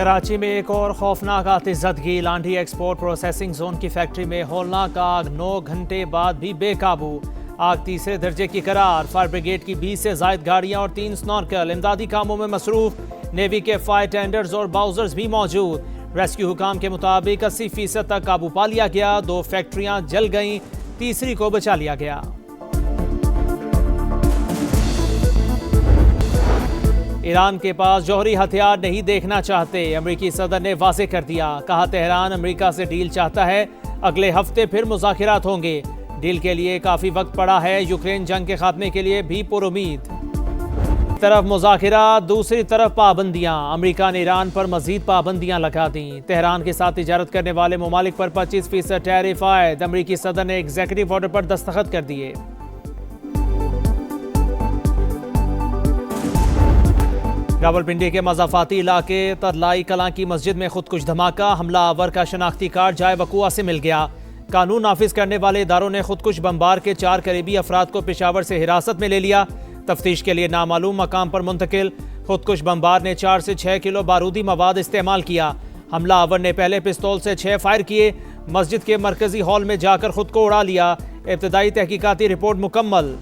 कराची में एक और खौफनाक आतिशज़दगी। लांडी एक्सपोर्ट प्रोसेसिंग जोन की फैक्ट्री में हौलनाक आग 9 घंटे बाद भी बेकाबू। आग तीसरे दर्जे की करार। फायर ब्रिगेड की 20 से ज़ायद गाड़ियां और 3 स्नॉर्कल इमदादी कामों में मसरूफ। नेवी के फायर टेंडर्स और बाउजर्स भी मौजूद। रेस्क्यू हुकाम के मुताबिक 80% तक काबू पा लिया गया। 2 फैक्ट्रियां जल गईं, तीसरी को बचा लिया गया। ईरान के पास जौहरी हथियार नहीं देखना चाहते, अमेरिकी सदर ने वाज़ेह कर दिया। कहा तेहरान अमेरिका से डील चाहता है, अगले हफ्ते फिर मुज़ाकिरात होंगे। डील के लिए काफ़ी वक्त पड़ा है। यूक्रेन जंग के खात्मे के लिए भी पुरुमीद। एक तरफ मुज़ाकिरात, दूसरी तरफ पाबंदियां। अमेरिका ने ईरान पर मजीद पाबंदियां लगा दी। तेहरान के साथ तिजारत करने वाले ममालिक पर 25% टैरिफ आयद। अमेरिकी सदर ने एग्जीक्यूटिव ऑर्डर पर दस्तखत कर दिए। रावलपिंडी के मज़ाफ़ाती इलाके तरलाई कलां की मस्जिद में खुदकुश धमाका। हमलावर का शनाख्ती कार्ड जाए वक़ुआ से मिल गया। कानून नाफिज करने वाले इदारों ने खुदकुश बमबार के 4 करीबी अफराद को पेशावर से हिरासत में ले लिया। तफ्तीश के लिए नामालूम मकाम पर मुंतकिल। खुदकुश बमबार ने 4 से 6 किलो बारूदी मवाद इस्तेमाल किया। हमलावर ने पहले पिस्तौल से 6 फायर किए। मस्जिद के मरकजी हॉल में जाकर खुद को उड़ा लिया। इब्तदाई तहकीकाती रिपोर्ट मुकम्मल।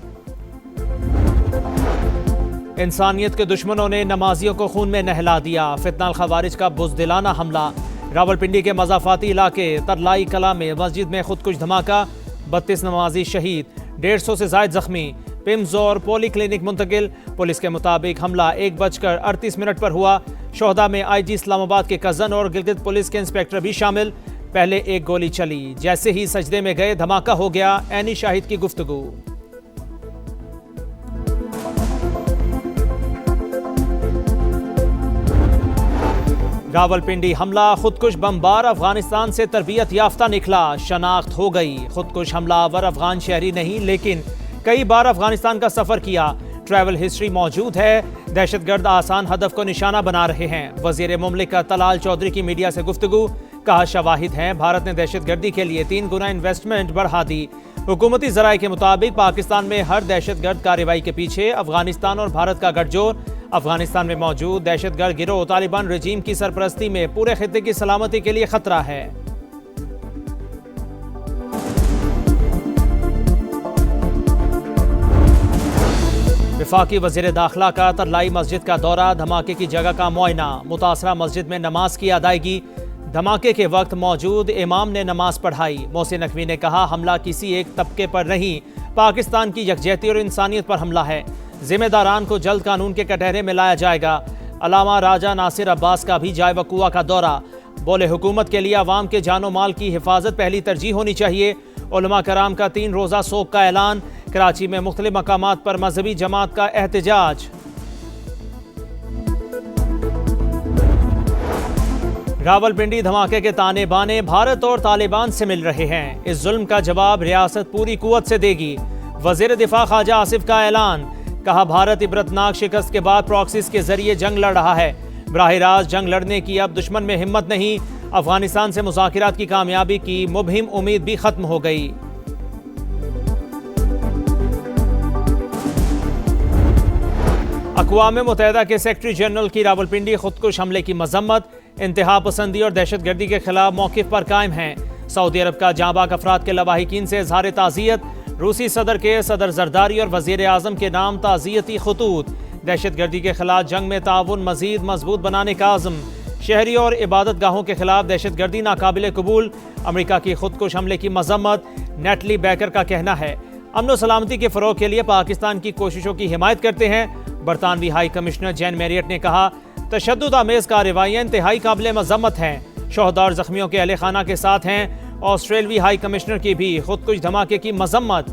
इंसानियत के दुश्मनों ने नमाजियों को खून में नहला दिया। फितना खवारिज का बुज़दिलाना हमला। रावलपिंडी के मज़ाफ़ाती इलाके तरलाई कला में मस्जिद में खुदकुश धमाका। 32 नमाजी शहीद, 150 से ज़ायद जख्मी। पिम्स और पोली क्लिनिक मुंतकिल। पुलिस के मुताबिक हमला 1:38 पर हुआ। शोहदा में IG इस्लामाबाद के कज़न और गिलगित पुलिस के इंस्पेक्टर भी शामिल। पहले एक गोली चली, जैसे ही सजदे में गए धमाका हो गया। ऐनी शाहिद की गुफ्तगू। रावलपिंडी हमला, खुदकुश बमबार अफगानिस्तान से तरबियत याफ्ता निकला। शनाख्त हो गई। खुदकुश हमलावर अफगान शहरी नहीं, लेकिन कई बार अफगानिस्तान का सफर किया। ट्रैवल हिस्ट्री मौजूद है। दहशतगर्द आसान हदफ को निशाना बना रहे हैं। वजीर मुमलिकत तलाल चौधरी की मीडिया से गुफ्तगू। कहा शवाहिद हैं, भारत ने दहशतगर्दी के लिए 3 गुना इन्वेस्टमेंट बढ़ा दी। हुकूमती जराये के मुताबिक पाकिस्तान में हर दहशतगर्द कार्रवाई के पीछे अफगानिस्तान और भारत का गठजोड़। अफगानिस्तान में मौजूद दहशतगर्द गिरोह तालिबान रजीम की सरपरस्ती में पूरे खित्ते की सलामती के लिए खतरा है। वफाकी वज़ीर दाखिला का तरलाई मस्जिद का दौरा। धमाके की जगह का मुआयना। मुतासरा मस्जिद में नमाज की अदायगी। धमाके के वक्त मौजूद इमाम ने नमाज पढ़ाई। मोहसिन नकवी ने कहा, हमला किसी एक तबके पर नहीं, पाकिस्तान की यकजहती और इंसानियत पर हमला है। जिम्मेदारान को जल्द कानून के कटहरे में लाया जाएगा। अलामा राजा नासिर अब्बास का भी जाए वक़ुआ का दौरा। बोले, हुकूमत के लिए अवाम के जानो माल की हिफाजत पहली तरजीह होनी चाहिए। उलमा कराम का 3 रोज़ा सोग का ऐलान। कराची में मुख्तलिफ मकामात पर मजहबी जमात का एहतजाज। रावलपिंडी धमाके के ताने बाने भारत और तालिबान से मिल रहे हैं। इस जुल्म का जवाब रियासत पूरी कुव्वत से देगी। वज़ीर दिफा ख्वाजा आसिफ का ऐलान। कहा, भारत इबरतनाक शिकस्त के बाद प्रॉक्सीज के जरिए जंग लड़ रहा है। बराह रास्त जंग लड़ने की अब दुश्मन में हिम्मत नहीं। अफगानिस्तान से मुज़ाकिरात की कामयाबी की मुबहिम उम्मीद भी खत्म हो गई। अक़वाम मुत्तहिदा के सेक्रेटरी जनरल की रावलपिंडी खुदकुश हमले की मजम्मत। इंतहा पसंदी और दहशतगर्दी के खिलाफ मौक़िफ़ पर कायम हैं। सऊदी अरब का जांबाग अफराद के लवाहिकीन से इज़हार ताज़ियत। रूसी सदर के सदर जरदारी और वज़ीर आज़म के नाम ताज़ियती खतूत। दहशतगर्दी के खिलाफ जंग में ताउन मज़ीद मजबूत बनाने का आज़म। शहरी और इबादत गाहों के खिलाफ दहशतगर्दी नाकाबिल कबूल। अमेरिका की खुदकुश हमले की मजम्मत। नेटली बैकर का कहना है, अमन व सलामती के फ़रोग़ के लिए पाकिस्तान की कोशिशों की हिमायत करते हैं। बरतानवी हाई कमिश्नर जैन मैरियट ने कहा, तशद्दुद आमेज़ कार्रवाइयाँ इंतहाई काबिल मजम्मत हैं। शोहदा और ज़ख्मियों के अहले खाना के साथ हैं। ऑस्ट्रेलवी हाई कमिश्नर की भी खुदकुश धमाके की मजम्मत।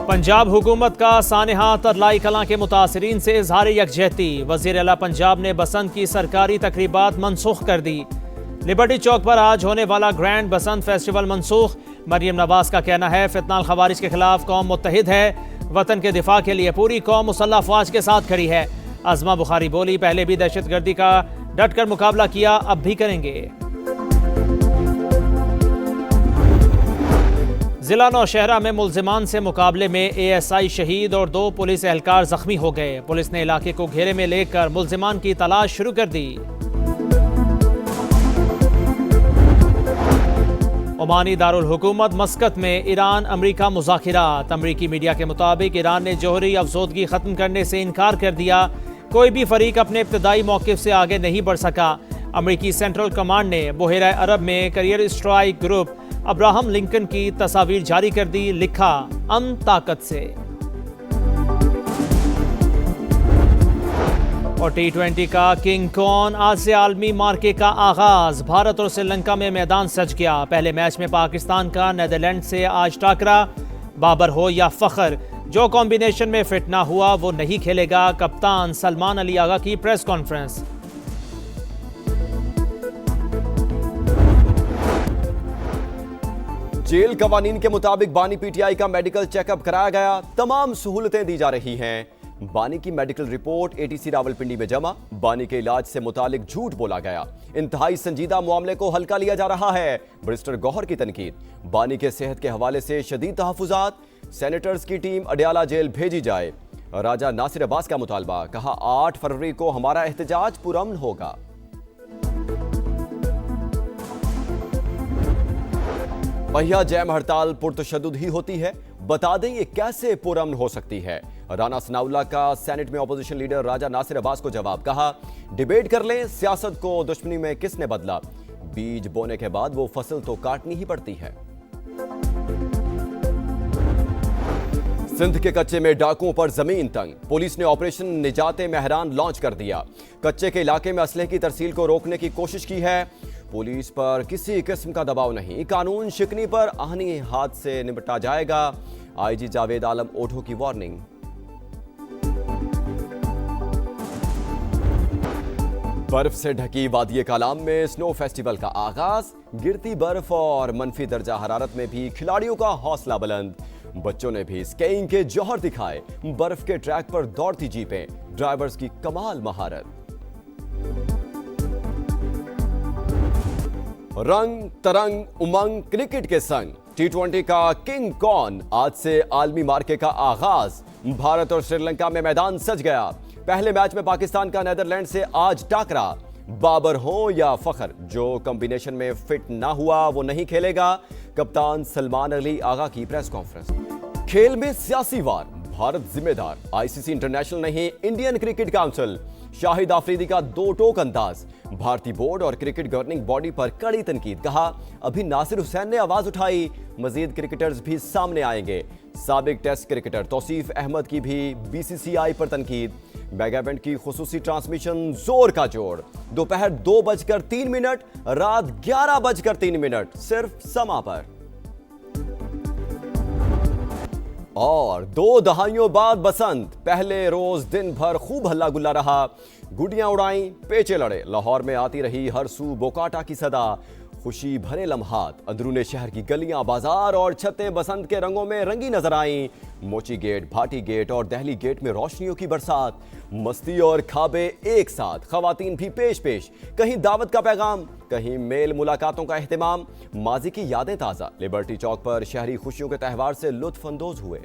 पंजाब हुकूमत का सानेहा तरलाई कलां के मुतासरीन से इजहार यकजहती। वज़ीर आला पंजाब ने बसंत की सरकारी तकरीबात मनसूख कर दी। लिबर्टी चौक पर आज होने वाला ग्रैंड बसंत फेस्टिवल मनसूख। मरियम नवाज का कहना है, फितना खवारिज के खिलाफ कौम मुत्तहिद है। वतन के दिफा के लिए पूरी कौम मुसल्लह अफवाज के साथ खड़ी है। अज़मा बुखारी बोली, पहले भी दहशतगर्दी का डट कर मुकाबला किया, अब भी करेंगे। जिला नौशहरा में मुल्जिमान से मुकाबले में एएसआई शहीद और 2 पुलिस एहलकार जख्मी हो गए। पुलिस ने इलाके को घेरे में लेकर मुल्जिमान की तलाश शुरू कर दी। ओमानी दारुल हुकूमत मस्कत में ईरान अमरीका मुज़ाकिरात। अमरीकी मीडिया के मुताबिक ईरान ने जौहरी अफसोदगी खत्म करने से इनकार कर दिया। कोई भी फरीक अपने इब्तदाई मौक़िफ़ से आगे नहीं बढ़ सका। अमरीकी सेंट्रल कमांड ने बहेरा अरब में career strike group Abraham Lincoln की तस्वीर जारी कर दी। लिखा, अमन ताकत से। और T20 का किंग कॉन आज से आलमी मार्के का आगाज। भारत और श्रीलंका में मैदान सज गया। पहले मैच में पाकिस्तान का नीदरलैंड से आज टाकरा। बाबर हो या फखर, जो कॉम्बिनेशन में फिट ना हुआ वो नहीं खेलेगा। कप्तान सलमान अली आगा की प्रेस कॉन्फ्रेंस। जेल कवानीन के मुताबिक बानी पीटीआई का मेडिकल चेकअप कराया गया। तमाम सहूलतें दी जा रही हैं। बानी की मेडिकल रिपोर्ट एटीसी रावलपिंडी में जमा। बानी के इलाज से मुतालिक झूठ बोला गया। इंतहाई संजीदा मामले को हल्का लिया जा रहा है। बैरिस्टर गौहर की तनकीद। बानी के सेहत के हवाले से शदीद तहफुजात। सेनेटर्स की टीम अडयाला जेल भेजी जाए। राजा नासिर अब्बास का मुतालबा। कहा 8 फरवरी को हमारा एहतजाज पुरअमन होगा। पहिया जैम हड़ताल पुरतशद्दुद ही होती है। बता दें ये कैसे पुरअमन हो सकती है। राना सनाउल्लाह का सेनेट में अपोजिशन लीडर राजा नासिर अब्बास को जवाब। कहा डिबेट कर लें, सियासत को दुश्मनी में किसने बदला। बीज बोने के बाद वो फसल तो काटनी ही पड़ती है। सिंध के कच्चे में डाकुओं पर जमीन तंग। पुलिस ने ऑपरेशन निजाते मेहरान लॉन्च कर दिया। कच्चे के इलाके में असलहे की तरसील को रोकने की कोशिश की है। पुलिस पर किसी किस्म का दबाव नहीं। कानून शिकनी पर आहनी हाथ से निपटा जाएगा। आईजी जावेद आलम ओढो की वार्निंग। बर्फ से ढकी वादिये कालाम में स्नो फेस्टिवल का आगाज। गिरती बर्फ और मनफी दर्जा हरारत में भी खिलाड़ियों का हौसला बुलंद। बच्चों ने भी स्कीइंग के जौहर दिखाए। बर्फ के ट्रैक पर दौड़ती जीपें, ड्राइवर्स की कमाल महारत। रंग तरंग उमंग क्रिकेट के संग T20 का किंग कॉन आज से आलमी मार्के का आगाज। भारत और श्रीलंका में मैदान सज गया। पहले मैच में पाकिस्तान का नीदरलैंड से आज टाकरा। बाबर हो या फखर, जो कॉम्बिनेशन में फिट ना हुआ वो नहीं खेलेगा। कप्तान सलमान अली आगा की प्रेस कॉन्फ्रेंस। खेल में सियासी वार, भारत जिम्मेदार। आईसीसी इंटरनेशनल नहीं, Indian cricket council. Shahid Afridi का 2 टोक अंदाज। भारतीय बोर्ड और क्रिकेट गवर्निंग बॉडी पर कड़ी तनकीद। कहा अभी नासिर हुसैन ने आवाज उठाई, मजीद क्रिकेटर्स भी सामने आएंगे। साबिक टेस्ट क्रिकेटर तौसीफ अहमद की भी बीसीसीआई पर तनकीद। मेगा इवेंट की खुसूसी ट्रांसमिशन जोर का जोड़। दोपहर 2:03, रात 11:03 सिर्फ समा पर। और 2 दहाइयों बाद बसंत। पहले रोज दिन भर खूब हल्ला गुल्ला रहा। गुडियां उड़ाई, पेचे लड़े। लाहौर में आती रही हर सू बोकाटा की सदा। खुशी भरे लम्हात। अंदरूने शहर की गलियां, बाजार और छतें बसंत के रंगों में रंगी नजर आईं। मोची गेट, भाटी गेट और दहली गेट में रोशनियों की बरसात। मस्ती और खाबे एक साथ। खवातीन भी पेश पेश। कहीं दावत का पैगाम, कहीं मेल मुलाकातों का एहतमाम। माजी की यादें ताज़ा। लिबर्टी चौक पर शहरी खुशियों के त्यौहार से लुत्फ अंदोज हुए।